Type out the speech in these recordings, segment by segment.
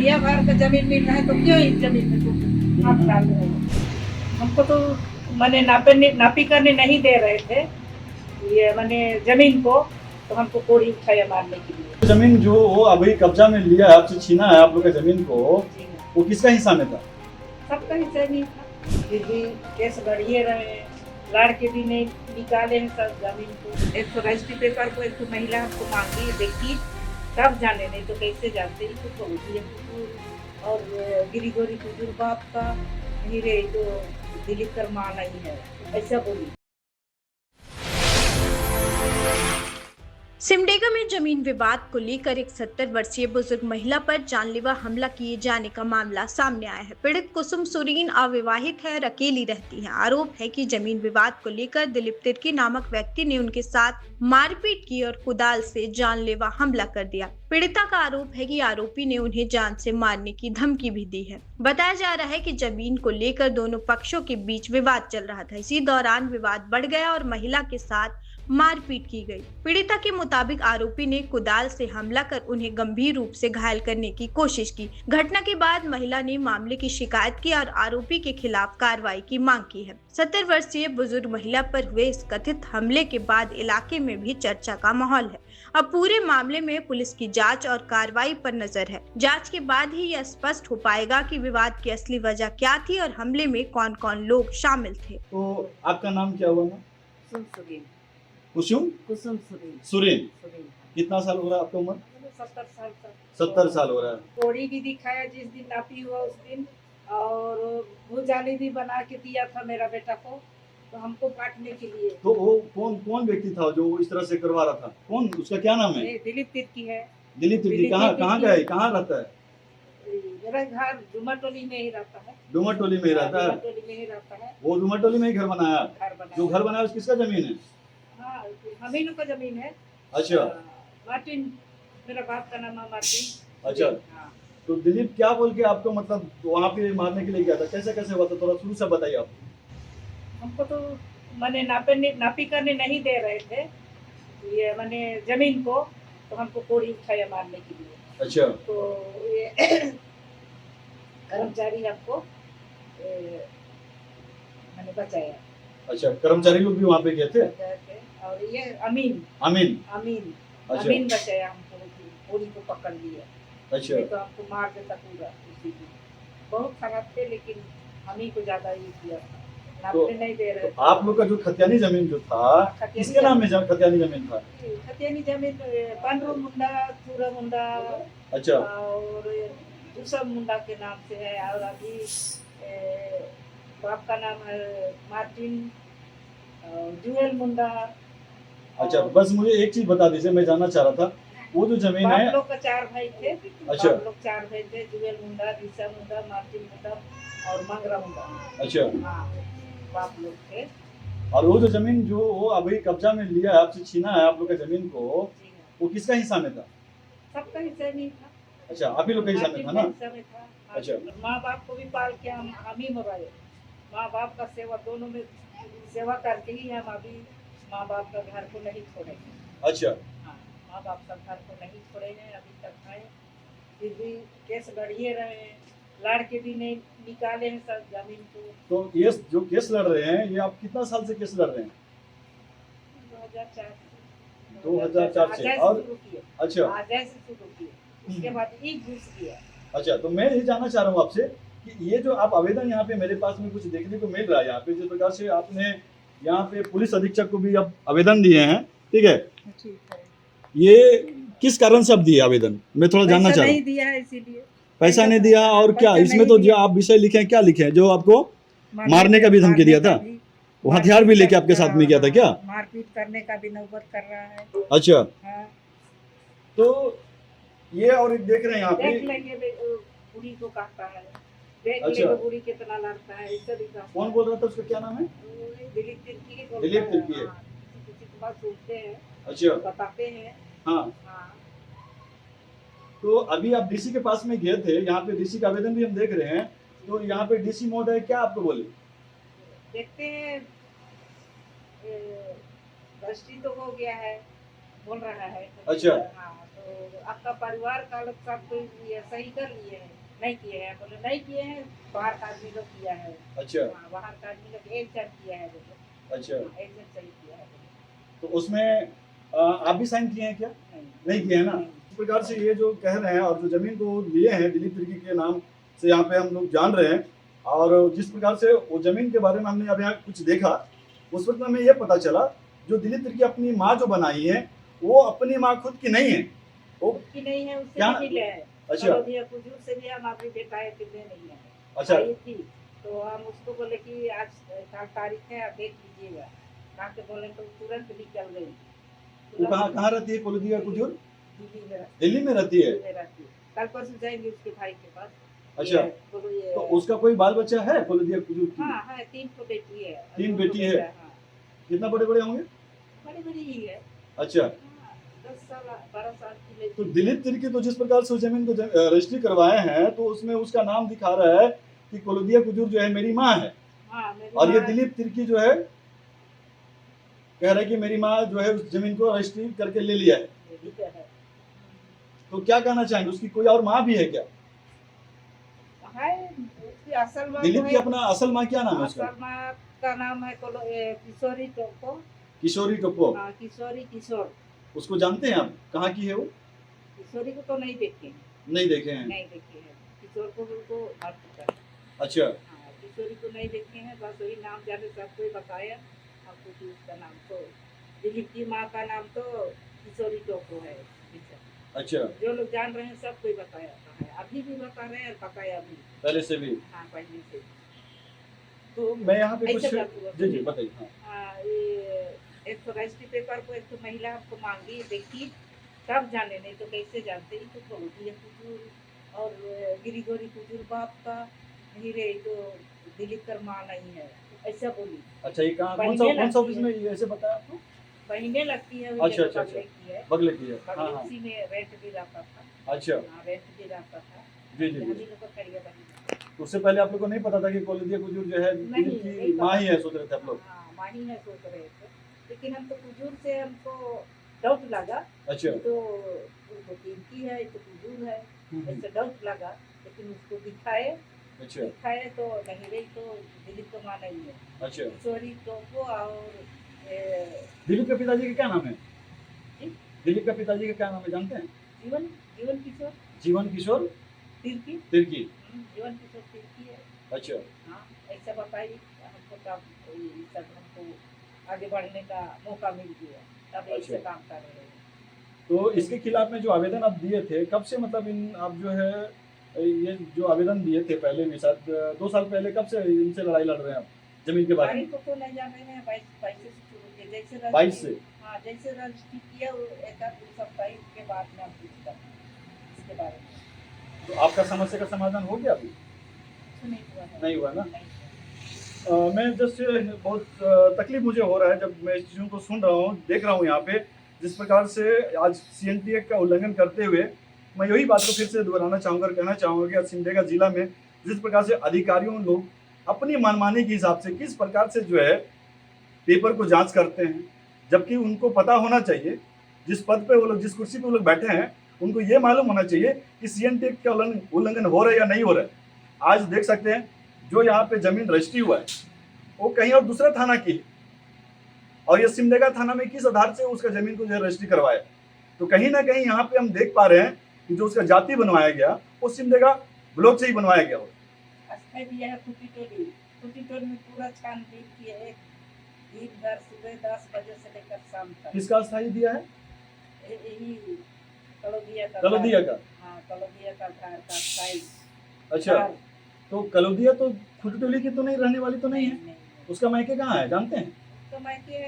दुनिया भर का जमीन मिल रहा है तो क्यों इस जमीन में तुम हाथ डाल रहे हो? हमको तो मैंने नापी करने नहीं दे रहे थे ये मैंने जमीन को, तो हमको कोड़ी उठाया मारने के लिए। जमीन जो वो अभी कब्जा में लिया है, आपसे छीना है आप लोग का जमीन को, जी हाँ, वो किसका हिस्सा में था? सबका हिस्सा नहीं था। फिर भी केस लड़िए रहे हैं, लड़ के भी नहीं निकाले हैं सब जमीन को। एक तो रजिस्ट्री पेपर को एक तो महिला हमको मांगी देखी, तब जाने, नहीं तो कैसे जानते। ही तो होती है और गिरिगोरी कुजूर बाप का हीरे तो दिलीप कर माँ नहीं है, ऐसा बोली। सिमडेगा में जमीन विवाद को लेकर एक 70 वर्षीय बुजुर्ग महिला पर जानलेवा हमला किए जाने का मामला सामने आया है। पीड़ित कुसुम सुरीन अविवाहित है और अकेली रहती है। आरोप है कि जमीन विवाद को लेकर दिलीप तिर्की नामक व्यक्ति ने उनके साथ मारपीट की और कुदाल से जानलेवा हमला कर दिया। पीड़िता का आरोप है कि आरोपी ने उन्हें जान से मारने की धमकी भी दी है। बताया जा रहा है कि जमीन को लेकर दोनों पक्षों के बीच विवाद चल रहा था। इसी दौरान विवाद बढ़ गया और महिला के साथ मारपीट की गई। पीड़िता के मुताबिक आरोपी ने कुदाल से हमला कर उन्हें गंभीर रूप से घायल करने की कोशिश की। घटना के बाद महिला ने मामले की शिकायत की और आरोपी के खिलाफ कार्रवाई की मांग की है। 70 वर्षीय बुजुर्ग महिला पर हुए इस कथित हमले के बाद इलाके में भी चर्चा का माहौल है। अब पूरे मामले में पुलिस की जांच और कार्रवाई पर नजर है। जांच के बाद ही यह स्पष्ट हो पाएगा कि विवाद की असली वजह क्या थी और हमले में कौन कौन लोग शामिल थे। तो आपका नाम क्या हुआ ना? कुसुम सुरीन। कुसुम कुसुम सुरीन। सुरीन। सुरीन। कितना साल हो रहा है आपका उम्र? 70 साल का। 70 साल हो रहा है। कोड़ी भी दिखाया जिस दिन नापी हुआ उस दिन, और भूजाली भी बना के दिया था मेरा बेटा को, तो हमको काटने के लिए। तो वो कौन व्यक्ति था जो इस तरह से करवा रहा था? कौन, उसका क्या नाम है? ये दिलीप तिर्की है। दिलीप तिर्की। दिलीप कहाँ तिर्की। कहाँ का है, कहाँ रहता है? मेरा घर डुमरटोली में ही रहता है। डुमरटोली में ही रहता है। डुमरटोली में ही रहता है। वो डुमरटोली में ही घर बनाया? घर बनाया। जो घर बनाया उसकी किसका जमीन है? हाँ, हम ही लोग का जमीन है। अच्छा। मार्टिन, मेरा बाप का नाम है मार्टिन। अच्छा। हाँ। तो दिलीप क्या बोल के आपको मतलब वहाँ पे मारने के लिए गया था? कैसे कैसे हुआ था, थोड़ा शुरू से बताइए आप। हमको तो मैंने नापी करने नहीं दे रहे थे ये मैंने जमीन को, तो हमको कोड़ी उठाया मारने के लिए। अच्छा। तो ये कर्मचारी हमको मैंने बचाया। अच्छा, कर्मचारी लोग भी वहाँ पे गए थे? और ये अमीन अमीन। अमीन अच्छा। अमीन बचाया हमको, कोड़ी को पकड़ लिया। अच्छा। नहीं तो हमको मार देता पूरा उसी दिन। बहुत खराब थे लेकिन हम ही को ज्यादा ये किया था, नापने नहीं दे रहे तो आप लोग का जो खतियानी जमीन जो था, किसके नाम में खतियानी जमीन था? खतियानी जमीन पांडु मुंडा, सूरा मुंडा। अच्छा। और दूसरा मुंडा के नाम से है। और अभी बाप का नाम है मार्टिन, जुएल मुंडा। अच्छा, बस मुझे एक चीज बता दीजिए, मैं जानना चाह रहा था, वो जो जमीन है। बाप लोग का 4 भाई थे। अच्छा। बाप लोग 4 भाई थे, जुएल मुंडा, दिशा मुंडा, मार्टिन मुंडा और मंगरा मुंडा। अच्छा। हाँ, बाप लोग थे। और वो जो जमीन जो वो अभी कब्जा में लिया है, आपसे छीना है आप लोग का जमीन को, जी हाँ। वो किसका हिस्सा में था? सबका हिस्सा नहीं था। अच्छा, आप ही लोग का हिस्सा में था ना? हिस्सा में था। अच्छा। माँ बाप को भी पाल के हम ही मरवाए। माँ बाप का सेवा दोनों में सेवा करके ही हम अभी माँ बाप का घर को नहीं छोड़ेंगे। अच्छा। हाँ, माँ बाप का घर को नहीं छोड़ेंगे अभी तक है। फिर भी केस लड़िए रहे हैं, लड़ के भी नहीं निकाले हैं सब जमीन को। तो ये जो केस लड़ रहे हैं, ये आप कितना साल से केस लड़ रहे हैं? 2004 2004 से। और अच्छा। आजाद से शुरू किए, उसके बाद एक घुस गया। अच्छा, तो मैं ये जानना चाह रहा हूँ आपसे कि ये जो आप आवेदन यहाँ पे मेरे पास में कुछ देखने को मिल रहा है, यहाँ पे जिस प्रकार से आपने यहाँ पे पुलिस अधीक्षक को भी आप आवेदन दिए हैं, ठीक है? ठीक है। ये किस कारण से आप दिए आवेदन, मैं थोड़ा जानना चाह रहा नहीं हूँ। दिया है इसीलिए। पैसा नहीं दिया, और क्या पैसा इसमें नहीं तो जो दिया। आप विषय लिखे हैं, क्या लिखे हैं? जो आपको मारने का भी धमकी दिया था, वो हथियार भी लेके आपके साथ में किया था क्या? मारपीट करने का भी नौबत कर रहा है। अच्छा। हाँ। तो ये और एक देख रहे हैं यहाँ देख पे, लेंगे बुढ़ी को कहता है, देख अच्छा। लेंगे बुढ़ी कितना लड़ता है, इससे भी कहता कौन है। बोल रहा था, उसका क्या नाम है? दिलीप तिर्की ही बोलता दिलीप है। तिर्की है। हाँ, किसी की बात सुनते हैं, अच्छा। बताते हैं। हाँ। हाँ। तो अभी आप डीसी के पास में गए थे, यहाँ पे डीसी का आवेदन भी हम देख रहे हैं, तो यहाँ पे डीसी महोदय क्या आपको बोले? देखते हैं, रजिस्ट्री तो हो गया है, बोल रहा है। अच्छा। हाँ, तो तो आपका परिवार का लोग सब कोई ये सही कर लिए हैं, नहीं किए हैं, बोले नहीं किए हैं, बाहर का आदमी लोग किया है। अच्छा हाँ, बाहर का आदमी लोग एक जन किया है बोले। अच्छा। हाँ, एक जन सही किया है बोले। तो उसमें आप भी साइन किए हैं क्या? नहीं किए हैं ना। इस प्रकार से ये जो कह रहे हैं और जो जमीन को लिए हैं दिलीप तिर्की के नाम से यहाँ पे हम लोग जान रहे हैं, और जिस प्रकार से वो जमीन के बारे में हमने अब यहाँ कुछ देखा, उस वक्त हमें ये पता चला जो दिलीप तिर्की अपनी माँ जो बनाई है वो अपनी माँ खुद की नहीं है, वो उसकी नहीं है, उससे क्या? भी मिले हैं। अच्छा कलौदिया कुजूर से भी हम अभी बेटाए कितने नहीं है। अच्छा आई थी तो हम उसको बोले कि आज कल तारीख है, आप देख लीजिएगा। कहा के बोले तो तुरंत निकल गई। वो कहाँ रहती है कोलदिया कुजूर? दिल्ली में रहती दिल्ली में रहती है। दिल्ली में रहती है। कल परसों जाएंगे उसके भाई के पास। अच्छा बोलो ये तो उसका कोई बाल बच्चा है कोलदिया कुजूर की? हाँ है, 3 तो बेटी है। 3 2 बेटी है। हाँ, कितना बड़े बड़े होंगे? बड़ी बड़ी ही है। अच्छा हाँ, 10 साल 12 साल की लड़की तो है। दिलीप तिर्की तो जिस प्रकार से उस जमीन को रजिस्ट्री करवाए हैं तो उसमें उसका नाम दिखा रहा है कि कोलदिया कुजूर जो है मेरी माँ है, हाँ, मेरी और ये माँ- दिलीप तिर्की जो है कह रहा है कि मेरी माँ जो है उस जमीन को रजिस्ट्री करके ले लिया है। मेरी तो है। तो क्या कहना चाहेंगे, उसकी कोई और माँ भी है क्या? है, उसकी असल माँ दिलीप तो की है। अपना असल माँ क्या नाम है उसका? असल माँ का नाम है किशोरी टोको। किशोरी टोप्पो। हाँ, किशोरी किशोर। उसको जानते हैं आप, कहाँ की है वो? किशोरी को तो नहीं देखे हैं, नहीं देखे हैं। नहीं देखे हैं। किशोर को तो मर चुका है। अच्छा हाँ, किशोरी को नहीं देखे हैं, बस वही नाम जाने सबको ही बताया हमको कि उसका नाम तो दिलीप की माँ का नाम तो किशोरी टोको है। अच्छा जो लोग जान रहे हैं सबको ही बताया है, अभी भी बता रहे हैं और बताया भी। पहले से भी। हाँ, पहले से। तो मैं यहाँ पे कुछ ऐसे बात हुआ। जी जी बताइए। हाँ हाँ, ये एक तो रजिस्ट्री पेपर को एक तो महिला हमको मांगी, देखी तब जाने, नहीं तो कैसे जानते। ही तो कलौदिया कुजूर और गिरिगोरी कुजूर बाप का नहीं रे, तो दिलीप कर माँ नहीं है, ऐसा बोली। अच्छा ये कहाँ कौन बहने सा लगती ऑफिस में ये ऐसे बताया आपको? बहने लगती है, अच्छा, ये अच्छा, बगले की है। बगले की है। हाँ बगले हाँ उसी में रेंट भी रहता था। अच्छा हाँ, रेंट भी रहता था। जी जी हम जी। ही लोग को करिए बहन। तो उससे पहले आप लोग को नहीं पता था कि कोलदिया कुजूर जो है नहीं, दिलीप की नहीं माँ पता। ही है, सोच रहे थे आप लोग? हाँ, माँ ही है सोच रहे थे, लेकिन हम तो कुजूर से हमको डाउट लगा। अच्छा ये तो तिर्की है, ये तो कुजूर है, ऐसे डाउट लगा। लेकिन उसको अच्छा दिखाए तो नहीं रही, तो दिलीप को माँ नहीं है। अच्छा। किशोरी टोको और दिलीप के पिताजी का क्या नाम है? जी? दिलीप का पिताजी का क्या नाम है जानते हैं? जीवन जीवन किशोर जीवन किशोर तिर्की। तिर्की। जीवन किशोर तिर्की है। अच्छा हाँ, ऐसा बताइए हमको, तब ये सब हमको आगे बढ़ने का मौका मिल गया, तब ऐसे अच्छा। काम कर रहे हैं। तो इसके खिलाफ में जो आवेदन आप दिए थे, कब से मतलब इन आप जो है ये जो आवेदन दिए थे पहले भी, शायद 2 साल पहले, कब से इनसे लड़ाई लड़ रहे हैं आप जमीन के बारे में? तारीख को तो नहीं जान रहे हैं, 22 से शुरू किया, जैसे 22 से? हाँ, जैसे रजिस्ट्री किया वो एक आध 2 सप्ताह के बाद में हम पूछता इसके बारे में। तो आपका समस्या का समाधान हो गया अभी? कुछ नहीं हुआ है। नहीं हुआ ना? नहीं हुआ। मैं जस्ट बहुत तकलीफ मुझे हो रहा है जब मैं इस चीज़ों को सुन रहा हूँ, देख रहा हूँ यहाँ पे जिस प्रकार से आज CNT एक्ट का उल्लंघन करते हुए, मैं यही बात को फिर से दोहराना चाहूँगा, कहना चाहूँगा कि आज सिमडेगा जिला में जिस प्रकार से अधिकारियों लोग अपनी मनमानी के हिसाब से किस प्रकार से जो है पेपर को जांच करते हैं, जबकि उनको पता होना चाहिए जिस पद पे वो लोग, जिस कुर्सी पे वो लोग बैठे हैं, उनको ये मालूम होना चाहिए कि CNT एक्ट का उल्लंघन हो रहा है या नहीं हो रहा है। आज देख सकते हैं जो यहाँ पे जमीन रजिस्ट्री हुआ है वो कहीं और दूसरा थाना की है, और ये सिमडेगा थाना में किस आधार से उसका जमीन को जो है रजिस्ट्री करवाया। तो कहीं ना कहीं यहाँ पे हम देख पा रहे हैं कि जो उसका जाति बनवाया गया वो सिमडेगा ब्लॉक से ही बनवाया गया हो। अस्थायी भी है कुटीटोली में पूरा छानबीन किए हैं, दिन भर सुबह 10 बजे से लेकर शाम तक। किसका स्थायी दिया है? यही कलौदिया का। कलौदिया का। हाँ, कलौदिया का घर का अस्थायी। अच्छा, घर। तो कलौदिया तो खुटटोली की तो नहीं रहने वाली तो नहीं है? नहीं। उसका मायके कहाँ है जानते हैं? तो मैं के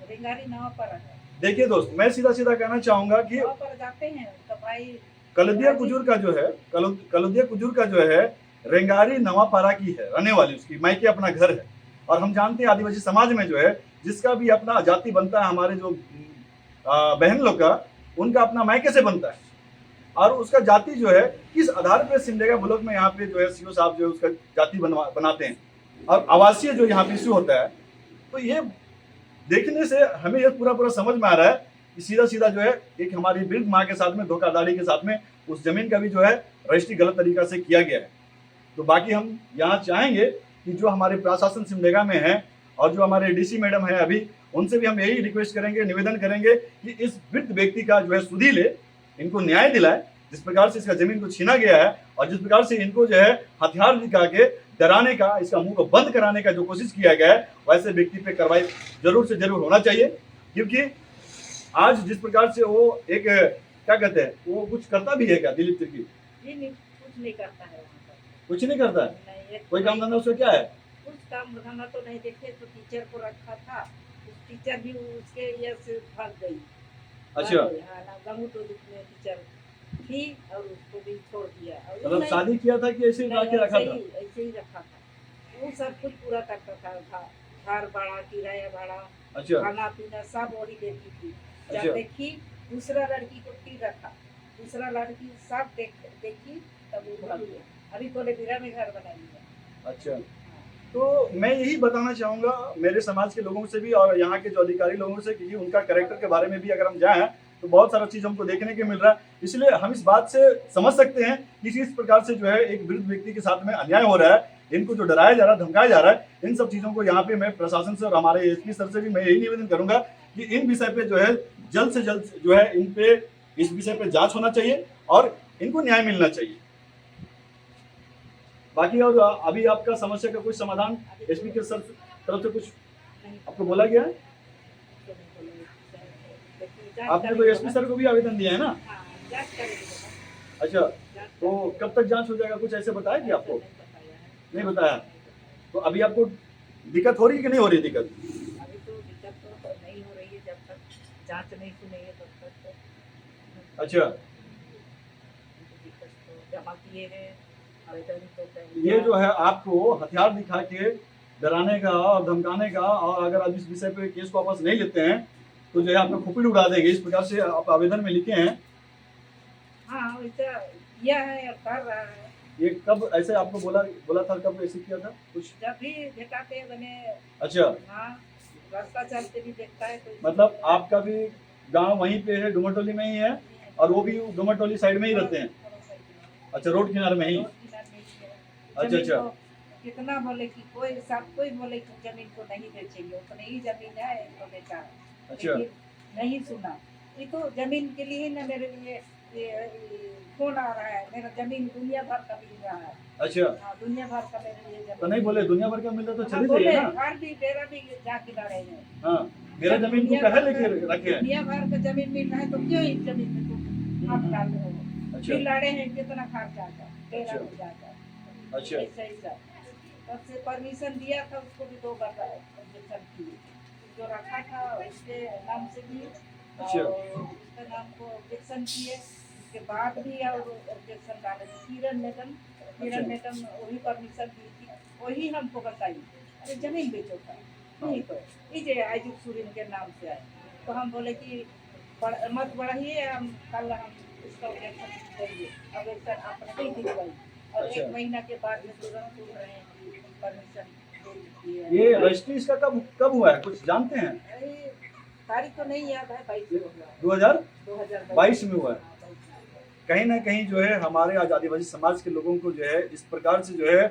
रिंगारी नाव पर है। देखिए दोस्त, मैं सीधा सीधा कहना चाहूंगा कि नाव पर जाते हैं तो भाई कलौदिया कुजूर का जो है कलौदिया कुजूर का जो है रेंगारी नवापारा की है, रहने वाली, उसकी मायके अपना घर है। और हम जानते हैं आदिवासी समाज में जो है जिसका भी अपना जाति बनता है, हमारे जो बहन लोग का, उनका अपना मायके से बनता है, और उसका जाति जो है किस आधार पे सिमडेगा ब्लॉक में यहाँ पे जो है CO साहब जो है उसका जाति बनाते हैं, और आवासीय जो यहाँ पे इश्यू होता है। तो ये देखने से हमें ये पूरा समझ में आ रहा है कि सीधा सीधा जो है एक हमारी वृद्ध माँ के साथ में धोखाधड़ी के साथ में उस जमीन का भी जो है रजिस्ट्री गलत तरीका से किया गया है। तो बाकी हम यहाँ चाहेंगे कि जो हमारे प्रशासन सिमडेगा में है और जो हमारे डीसी मैडम है अभी, उनसे भी हम यही रिक्वेस्ट करेंगे, निवेदन करेंगे कि इस वृद्ध व्यक्ति का जो है सुधी ले, इनको न्याय दिलाए। जिस प्रकार से इसका जमीन को छीना गया है और जिस प्रकार से इनको जो है हथियार दिखा के डराने का, इसका मुंह को बंद कराने का जो कोशिश किया गया है, वैसे व्यक्ति पे कार्रवाई जरूर से जरूर होना चाहिए। क्योंकि आज जिस प्रकार से वो एक क्या कहते हैं, वो कुछ करता भी है क्या दिलीप तिर्की? नहीं, कुछ नहीं करता है वहाँ पर। कुछ नहीं करता है, नहीं, एक कोई काम धंधा उसका क्या है? कुछ काम धंधा तो नहीं देखे, तो टीचर को रखा था, उस टीचर भी उसके ये से भाग गई। अच्छा, हाँ ना, गंगू तो में टीचर थी और उसको भी छोड़ दिया। और वो मतलब नहीं- शादी किया था कि ऐसे ही ला के रखा था? ऐसे ही रखा था। वो सब कुछ पूरा करता था, घर भाड़ा, किराया भाड़ा, अच्छा खाना पीना सब वही देती थी। अच्छा। जब देखी दूसरा लड़की को फिर रखा, दूसरा लड़की सब देखी तब वो भाग गया। अभी बोले बिरा में घर बना लिया। अच्छा, तो मैं यही बताना चाहूँगा मेरे समाज के लोगों से भी और यहाँ के जो अधिकारी लोगों से कि उनका कैरेक्टर के बारे में भी अगर हम जाएं तो बहुत सारा चीज़ हमको देखने को मिल रहा है। इसलिए हम इस बात से समझ सकते हैं कि इस प्रकार से जो है एक वृद्ध व्यक्ति के साथ में अन्याय हो रहा है, इनको जो डराया जा रहा है, धमकाया जा रहा है, इन सब चीज़ों को यहाँ पे मैं प्रशासन से और हमारे एसपी सर से भी मैं यही निवेदन करूँगा कि इन विषय पे जो है जल्द से जल्द जो है इन पे इस विषय पे जाँच होना चाहिए और इनको न्याय मिलना चाहिए। बाकी और अभी आपका समस्या का कुछ समाधान एसपी के सर तरफ से कुछ नहीं, आपको बोला गया है? तो नहीं बोले। लेकिन जांच आपने तो करेंगे एसपी ना। सर को भी आवेदन दिया है ना? हाँ, जांच करेंगे ना। अच्छा, जांच तो करेंगे। कब तक जांच हो जाएगा, कुछ ऐसे बताया कि आपको? नहीं बताया है। नहीं बताया। तो अभी आपको दिक्कत हो रही है कि नहीं हो रही दिक्कत? अभी तो दिक्कत तो नहीं हो रही है, जब तक जांच नहीं सुनेंगे तब तक तो अच्छा, दिक्कत तो जमा किए हैं आवेदन तो ये जो है आपको हथियार दिखा के डराने का और धमकाने का, और अगर आप इस विषय पे केस को वापस नहीं लेते हैं तो जो है आपका खोपड़ी उड़ा देंगे, इस प्रकार से आप आवेदन में लिखे हैं। हाँ वैसा किया है और कर रहा है। ये कब ऐसे आपको बोला था, कब ऐसे किया था कुछ? जब भी दिखाते बने, अच्छा, हाँ रास्ता चलते भी देखता है तो मतलब आपका भी गांव वहीं पे है, डुमरटोली में ही है और वो भी डुमरटोली साइड में ही रहते हैं? अच्छा, रोड किनारे में ही। अच्छा, अच्छा। कितना बोले कि कोई सब कोई बोले कि जमीन को नहीं बेचेंगे, उतनी ही जमीन है तो बेचा है। अच्छा, लेकिन नहीं सुना। ये तो जमीन के लिए ना मेरे लिए ये फोन आ रहा है, मेरा जमीन दुनिया भर का मिल रहा है। अच्छा, हाँ, दुनिया भर का मेरे लिए जमीन। तो नहीं बोले दुनिया भर का मिल रहा तो हाँ, चली बोले जाइए ना। घर भी मेरा भी जाके लड़े हैं। हाँ, मेरा जमीन को कहे लेके रखे हैं? दुनिया भर का जमीन मिल रहा है तो क्यों इस जमीन में तुम हाथ डाल रहे हो? अच्छा, फिर लड़े हैं, कितना खर्चा आता, 13 अच्छा। हो जाता। अच्छा, ऐसा ही सब। तब से परमिशन दिया था, उसको भी 2 बार ऑब्जेक्शन किए। जो रखा था उसके नाम से भी अच्छा। और उसके नाम को ऑब्जेक्शन किए, उसके बाद भी और ऑब्जेक्शन डाले। किरण मैडम वही परमिशन दी थी, वही हमको बताई अरे जमीन बेचो था नहीं तो ये आजुक सुरीन के नाम से आए। तो हम बोले कि मत बढ़ाइए, हम कल हम इसका ऑब्जेक्शन देंगे। ऑब्जेक्शन आपने नहीं दिलवाई और अच्छा। 1 महीना के बाद में तुरंत सुन रहे हैं कि परमिशन दे दी है। ये रजिस्ट्री इसका कब हुआ है, कुछ जानते हैं? अरे, तारीख तो नहीं याद है, 22 2022 में हुआ है। कहीं ना कहीं जो है हमारे आज आदिवासी समाज के लोगों को जो है इस प्रकार से जो है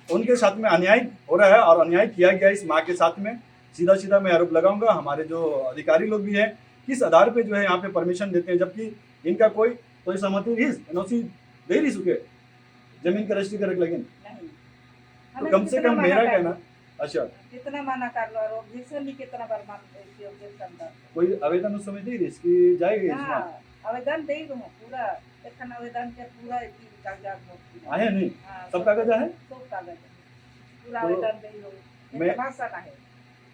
उनके साथ में अन्याय हो रहा है और अन्याय किया गया इस माँ के साथ में। सीधा सीधा मैं आरोप लगाऊंगा, हमारे जो अधिकारी लोग भी हैं किस आधार पे जो है यहाँ पे परमिशन देते हैं, जबकि इनका कोई सहमति एनओसी दे नहीं चुके जमीन का रजिस्ट्री करे लेकिन। नहीं। तो कम से कम मेरा कहना, अच्छा, कितना माना कर लो, और ऑब्जेक्शन भी कितना बार मान ऑब्जेक्शन का कोई आवेदन उस समय दे रही इसकी जाएगी इसमें? हाँ, आवेदन दे दूँ पूरा, एखन आवेदन के पूरा की कागजात होती आए नहीं हाँ, सब कागज है? सब कागज है। पूरा तो आवेदन दे दो, मैं- भाषा ना है।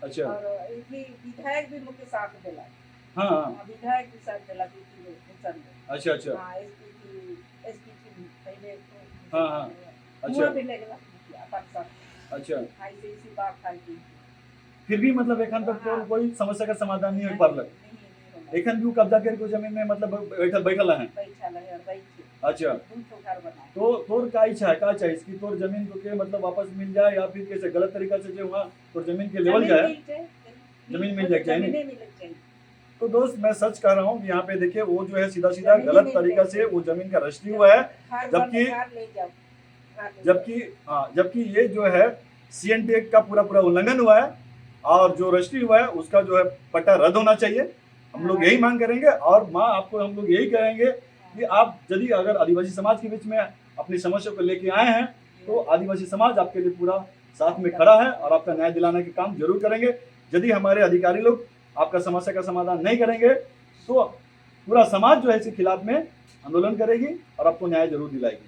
अच्छा, और एक ही विधायक भी मुझे साथ दिला। हाँ हाँ, हाँ, विधायक भी साथ दिला कि भूषण में। अच्छा अच्छा, हाँ, एसपी की पहले हाँ, हाँ, अच्छा। हुआ भी लगला अपन सब अच्छा, ऐसे इसी बात था कि फिर भी मतलब एखन तक तो कोई समस्या का समाधान नहीं हो पारलक। एखन भी कब्जा करके जमीन में मतलब बैठल है। बैठल है और बैठे अच्छा, दू ठो घर बनाए। तो तोर का इच्छा है, का चाहिए इसकी तोर जमीन को के मतलब वापस मिल जाए या फिर कैसे गलत तरीका से जो वहाँ तोर जमीन के लेवल जाए, जमीन मिल जाए चाहिए नहीं? जमीन मिल चाहिए। तो दोस्त मैं सच कह रहा हूँ कि यहाँ पे देखिए वो जो है सीधा सीधा जमीन गलत नहीं तरीका देते। से वो जमीन का रजिस्ट्री हुआ है, घर जबकि बंद, घर ले जाओ, घर ले जाओ। जबकि ये जो है CNT एक्ट का पूरा पूरा उल्लंघन हुआ है और जो रजिस्ट्री हुआ है उसका जो है पट्टा रद्द होना चाहिए। हम लोग यही मांग करेंगे और माँ आपको हम लोग यही कहेंगे कि आप यदि अगर आदिवासी समाज के बीच में अपनी समस्या को लेके आए हैं तो आदिवासी समाज आपके लिए पूरा साथ में खड़ा है और आपका न्याय दिलाने के काम जरूर करेंगे। यदि हमारे अधिकारी लोग आपका समस्या का समाधान नहीं करेंगे तो पूरा समाज जो है इसके खिलाफ में आंदोलन करेगी और आपको न्याय जरूर दिलाएगी।